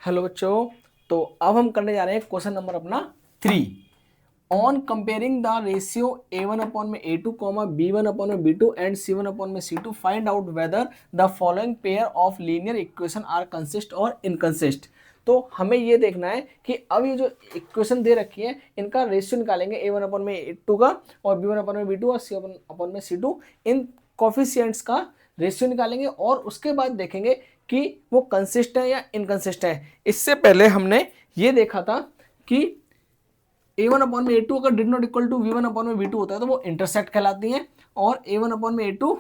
Hello बच्चों। तो अब हम करने जा रहे हैं क्वेश्चन नंबर अपना 3 on comparing the ratio a1 upon में a2 कॉमा b1 अपॉन में b2 एंड c1 अपॉन में c2 find out whether the following pair of linear equation are consistent और इनकंसिस्ट। तो हमें ये देखना है कि अब ये जो इक्वेशन दे रखी है इनका रेशियो निकालेंगे a1 अपॉन में a2 का और b1 अपॉन में b2 और c1 अपॉन में c2 इन कोफिशिएंट्स का रेशियो निकालेंगे और उसके बाद देखेंगे कि वो कंसिस्ट है या इनकंसिस्ट है। इससे पहले हमने ये देखा था कि a1 अपॉन में a2 अगर did not equal to v1 upon में v2 होता है तो वो इंटरसेक्ट कहलाती है और a1 अपॉन में a2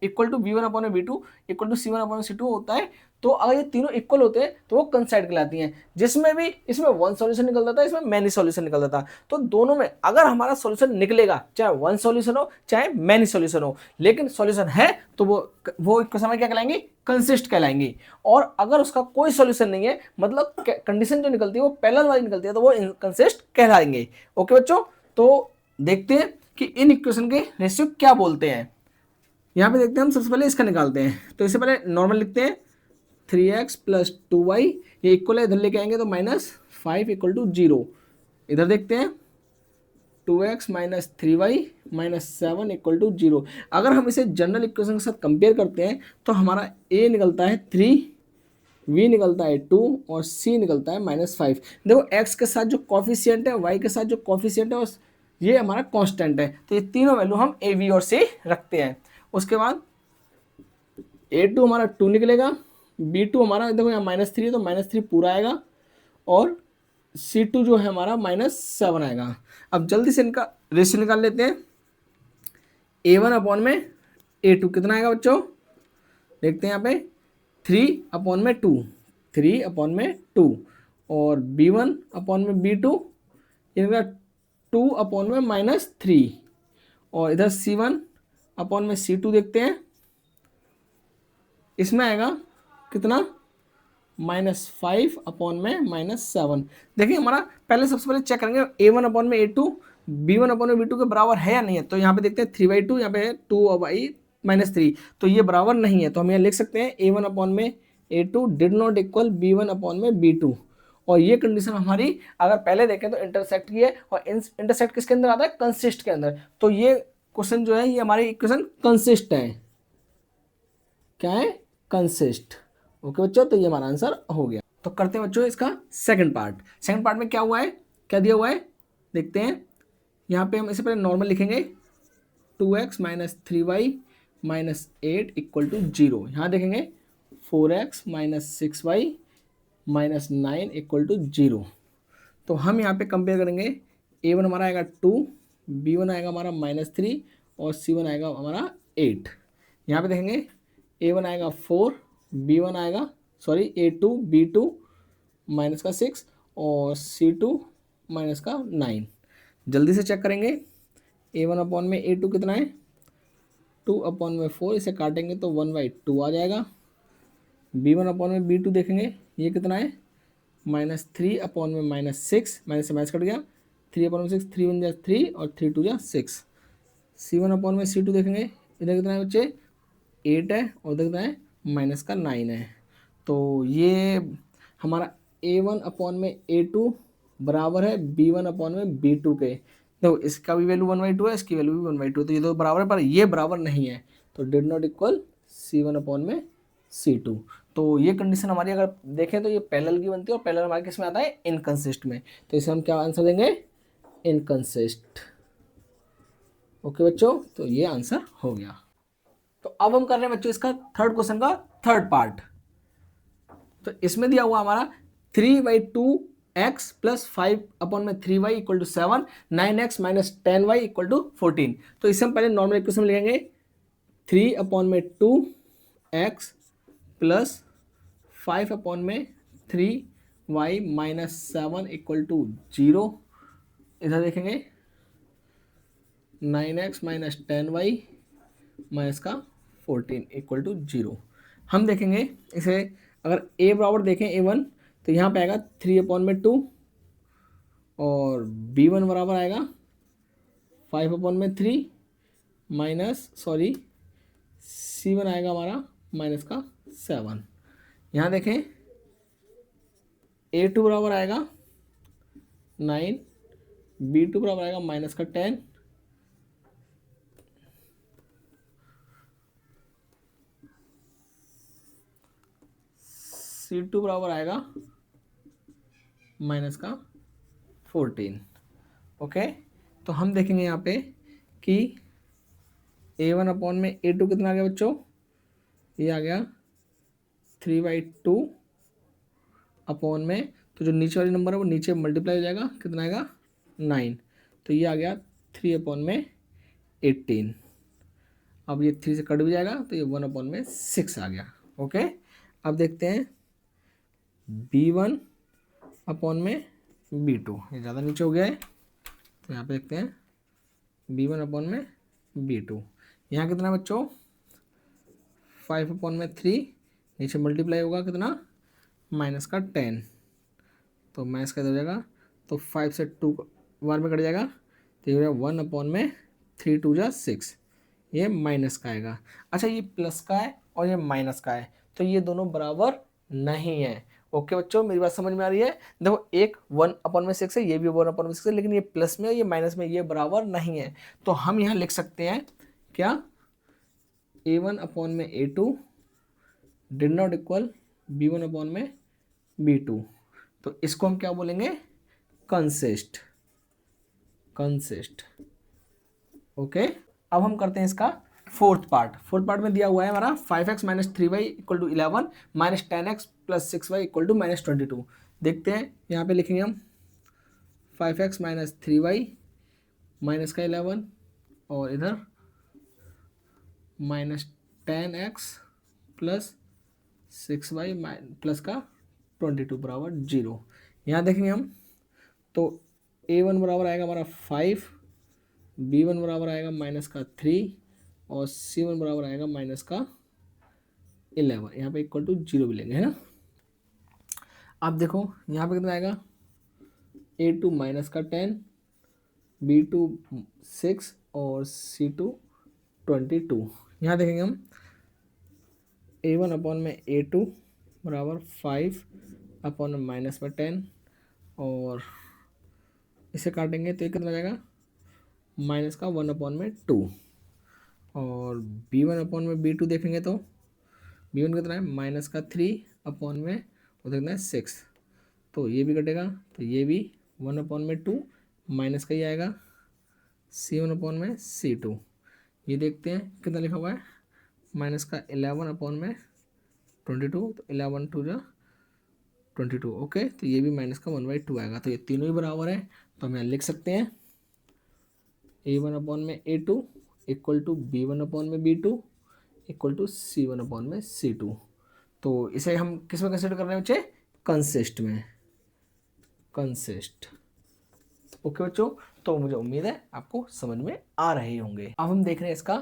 equal to v1 upon में v2 equal to c1 upon में c2 होता है। तो अगर ये तीनों इक्वल होते हैं तो वो कंसाइड कहलाती हैं, जिसमें भी इसमें वन सॉल्यूशन निकलता था, इसमें मैनी सॉल्यूशन निकलता था। तो दोनों में अगर हमारा सॉल्यूशन निकलेगा, चाहे वन सॉल्यूशन हो चाहे मैनी सॉल्यूशन हो, लेकिन सॉल्यूशन है तो वो इक्वेशन में क्या कहलाएंगी, कंसिस्ट कहलाएंगी। और अगर उसका कोई सॉल्यूशन नहीं है, मतलब कंडीशन जो निकलती है वो पैरेलल वाली निकलती है, तो वो इनकंसिस्ट कहलाएंगे। ओके बच्चों, तो देखते हैं कि इन इक्वेशन के रेशियो क्या बोलते हैं। यहाँ पे देखते हैं हम सबसे पहले इसका निकालते हैं। तो इससे पहले नॉर्मल लिखते हैं 3x प्लस 2y, ये इक्वल है, इधर लेके आएंगे तो -5 इक्वल टू 0। इधर देखते हैं 2x minus 3y minus 7 equal to 0। अगर हम इसे जनरल इक्वेशन के साथ कंपेयर करते हैं तो हमारा a निकलता है 3, v निकलता है 2 और c निकलता है -5। देखो x के साथ जो कॉफिशिएंट है, y के साथ जो कॉफिशिएंट है, ये हमारा कांस्टेंट है। तो ये तीनों वैल्यू हम a v और c रखते हैं। उसके बाद a2 हमारा 2 निकलेगा, b2 हमारा देखो यहाँ -3 है तो -3 पूरा आएगा और c2 जो है हमारा -7 आएगा। अब जल्दी से इनका रेशियो निकाल लेते हैं। a1 अपॉन में a2 कितना आएगा बच्चों, देखते हैं यहाँ पे 3 अपॉन में 2, 3 अपॉन में 2 और b1 अपॉन में b2 इनका 2 अपॉन में -3 और इधर c1 अपॉन में c2 देखते हैं, इसमें आएगा कितना, -5 अपॉन में -7। देखिए हमारा पहले सबसे पहले चेक करेंगे a1 अपॉन में a2 b1 अपॉन में b2 के बराबर है या नहीं है। तो यहाँ पे देखते हैं 3/2, यहाँ पे है 2/3, तो ये बराबर नहीं है। तो हम यहाँ लिख सकते हैं a1 अपॉन में a2 did not equal b1 upon में b2। और ये कंडीशन हमारी अगर पहले देखें तो इंटरसेक्ट की है, और इंटरसेक्ट किसके अंदर आता है, कंसिस्ट के अंदर। तो ये क्वेश्चन जो है ये हमारी इक्वेशन कंसिस्ट है। क्या है, कंसिस्ट। ओके बच्चों, तो ये हमारा आंसर हो गया। तो करते हैं बच्चों इसका सेकंड पार्ट। सेकंड पार्ट में क्या हुआ है, क्या दिया हुआ है, देखते हैं। यहाँ पे हम इससे पहले नॉर्मल लिखेंगे 2x minus 3y minus 8 equal to 0। यहाँ देखेंगे 4x minus 6y minus 9 equal to 0। तो हम यहाँ पे कंपेयर करेंगे, a1 हमारा आएगा 2, b1 आएगा हमारा -3 और c1 आएगा हमारा 8। यहाँ पे देखेंगे a1 आएगा 4, b1 आएगा a2 b2 माइनस का 6 और c2 माइनस का 9। जल्दी से चेक करेंगे, a1 अपॉन में a2 कितना है, 2 अपॉन में 4, इसे काटेंगे तो 1/2 आ जाएगा। b1 अपॉन में b2 देखेंगे ये कितना है, -3 अपॉन में -6, माइनस से माइनस कट गया, 3 अपॉन में 6, 3 1 जा 3 और 3 2 जा 6। c1 अपॉन में c2 देखेंगे, इधर कितना है बच्चे, 8 है और उधर कितना है, माइनस का 9 है। तो ये हमारा a1 अपॉन में a2 बराबर है b1 अपॉन में b2 के। देखो इसका भी वैल्यू 1/2 है, इसकी वैल्यू भी 1/2 है, तो ये तो बराबर है, पर ये बराबर नहीं है। तो did not equal c1 upon में c2। तो ये कंडीशन हमारी अगर देखें तो ये पैरेलल की बनती है, और पैरेलल हमारे किस में आता है, इनकंसिस्ट में। तो इसे हम क्या आंसर देंगे, इनकंसिस्ट। ओके बच्चों, तो ये आंसर हो गया। तो अब हम कर रहे हैं बच्चों इसका थर्ड क्वेश्चन का थर्ड पार्ट। तो इसमें दिया हुआ हमारा 3/2x प्लस 5 अपॉन में 3y equal to 7, 9x minus 10y equal to 14। तो इसे हम पहले नॉर्मल इक्वेशन में लिखेंगे 3 अपॉन में 2x प्लस 5 अपॉन में 3y माइनस 7 इक्वल टू 0। इधर देखेंगे 9x माइनस 10y माइनस का 14 इक्वल टू 0। हम देखेंगे इसे, अगर a बराबर देखें a1 तो यहाँ पे आएगा 3 अपॉन में 2 और b1 बराबर आएगा 5 अपॉन में 3 माइनस c1 आएगा हमारा माइनस का 7। यहाँ देखें A2 बराबर आएगा 9, B2 बराबर आएगा माइनस का 10, C2 बराबर आएगा माइनस का 14। ओके, तो हम देखेंगे यहाँ पे कि A1 अपॉन में A2 कितना आ गया बच्चों, ये आ गया 3/2 अपॉन में, तो जो नीचे वाली नंबर है वो नीचे मल्टीप्लाई हो जाएगा, कितना आएगा 9, तो ये आ गया 3 अपॉन में 18। अब ये 3 से कट भी जाएगा तो ये 1 अपॉन में 6 आ गया। ओके, अब देखते हैं B1 अपॉन में B2, ये ज़्यादा नीचे हो गया है, तो यहाँ पे देखते हैं B1 अपॉन में B2, यहाँ कितना बच्चों 5 अपॉन में 3, नीचे मल्टीप्लाई होगा कितना माइनस का 10, तो माइनस का हो जाएगा, तो 5 से 2 बार में कट जाएगा, तो ये 1 अपॉन में 3 2 जा 6, ये माइनस का आएगा। अच्छा, ये प्लस का है और ये माइनस का है, तो ये दोनों बराबर नहीं है। ओके बच्चों, मेरी बात समझ में आ रही है। देखो, एक 1 अपॉन में 6 है, ये भी 1 अपॉन में 6 है, लेकिन ये प्लस में ये माइनस में, ये बराबर नहीं है। तो हम यहाँ लिख सकते हैं क्या, A1 अपॉन में A2 did not equal B1 upon में B2, तो इसको हम क्या बोलेंगे, कंसिस्ट। कंसिस्ट। ओके, अब हम करते हैं इसका फोर्थ पार्ट। फोर्थ पार्ट में दिया हुआ है हमारा 5x minus 3y equal to 11 minus 10x plus 6y equal to minus 22। देखते हैं, यहाँ पे लिखेंगे हम 5x माइनस 3y माइनस का 11 और इधर minus 10x plus 6y plus का 22 बराबर 0। यहाँ देखेंगे हम, तो A1 बराबर आएगा हमारा 5, B1 बराबर आएगा माइनस का 3 और C1 बराबर आएगा माइनस का 11। यहाँ पे इक्वल टू 0 भी लेंगे, है ना। अब देखो यहाँ पे कितना आएगा, A2 माइनस का 10, B2 6 और C2 22। यहाँ देखेंगे हम A1 अपॉन में A2 बराबर 5 अपॉन में माइनस में 10, और इसे काटेंगे तो ये कितना जाएगा माइनस का 1 अपॉन में 2, और B1 अपॉन में B2 देखेंगे तो B1 कितना है माइनस का 3 अपॉन में वो देखना है 6, तो ये भी कटेगा, तो ये भी 1 अपॉन में 2 माइनस का ही आएगा, C1 अपॉन में C2। ये देखते हैं कितना लिखा हुआ है, माइनस का 11 अपॉन में 22, तो 11 2 जा 22। ओके, तो ये भी माइनस का 1/2 आएगा, तो ये तीनों ही बराबर है, तो हम यहाँ लिख सकते हैं A1 अपॉन में A2 equal to B1 upon में B2 equal to C1 upon में C2। तो इसे हम किस में कंसिडर कर रहे हैं बच्चे, कंसिस्ट में। कंसिस्ट। ओके बच्चों, तो मुझे उम्मीद है आपको समझ में आ रहे होंगे। अब हम देख रहे हैं इसका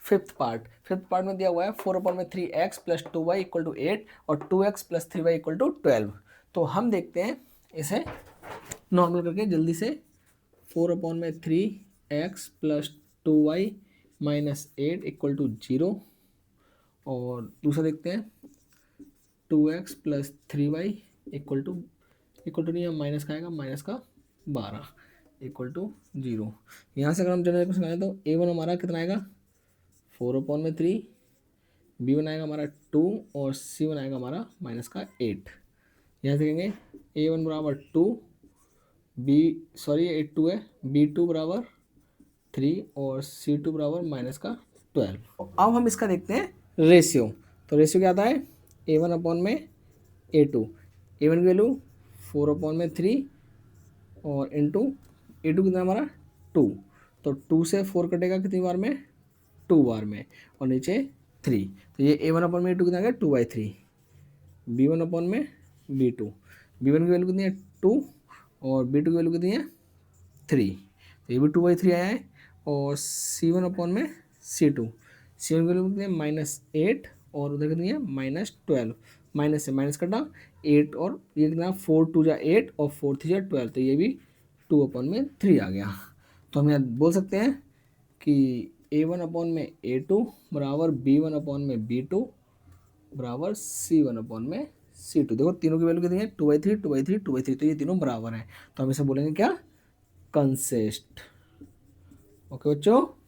फिफ्थ पार्ट। फिफ्थ पार्ट में दिया हुआ है 4 अपॉन में 3x plus 2y equal to 8 और 2x plus 3y equal to 12। तो हम देखते हैं इसे नॉर्मल करके जल्दी से। 4 अपॉन में 3x plus 2y minus 8 equal to 0, और दूसरा देखते हैं 2x plus 3y equal to नहीं है, माइनस का आएगा माइनस का 12 इक्वल टू 0। यहाँ से अगर हम जनरल क्वेश्चन आए तो A1 हमारा कितना आएगा 4 अपॉन में 3, B1 आएगा हमारा 2 और C1 आएगा हमारा माइनस का 8। यहाँ देखेंगे A1 बराबर 2, ये 2 है, B2 बराबर 3 और C2 बराबर माइनस का 12। अब हम इसका देखते हैं रेशियो। तो रेशियो क्या आता है, A1 अपॉन में A2। A1 की वैल्यू 4 अपॉन में 3 और इंटू A2 कितना हमारा 2, तो 2 से 4 कटेगा कितनी बार में, 2 बार में, और नीचे 3, तो ये A1 अपॉन में A2 कितना आ गया 2/3। B1 अपॉन में B2, B1 की वैल्यू कितनी है 2 और B2 की वैल्यू कितनी है 3, तो ये भी 2/3 आया है। और C1 अपॉन में C2, C1 की वैल्यू कितनी है -8 और उधर कितनी है -12, माइनस से माइनस कटा 8 और ये कितना 4 2 जा 8 और 4 3 जा 12, तो ये भी 2 अपॉन में 3 आ गया। तो हम यहाँ बोल सकते हैं कि A1 अपॉन में A2 बराबर B1 अपॉन में B2 बराबर C1 अपॉन में C2। देखो तीनों की वैल्यू कितनी है, 2/3 2/3 2/3, तो ये तीनों बराबर हैं, तो हम इसे बोलेंगे क्या, कंसिस्ट। ओके बच्चों।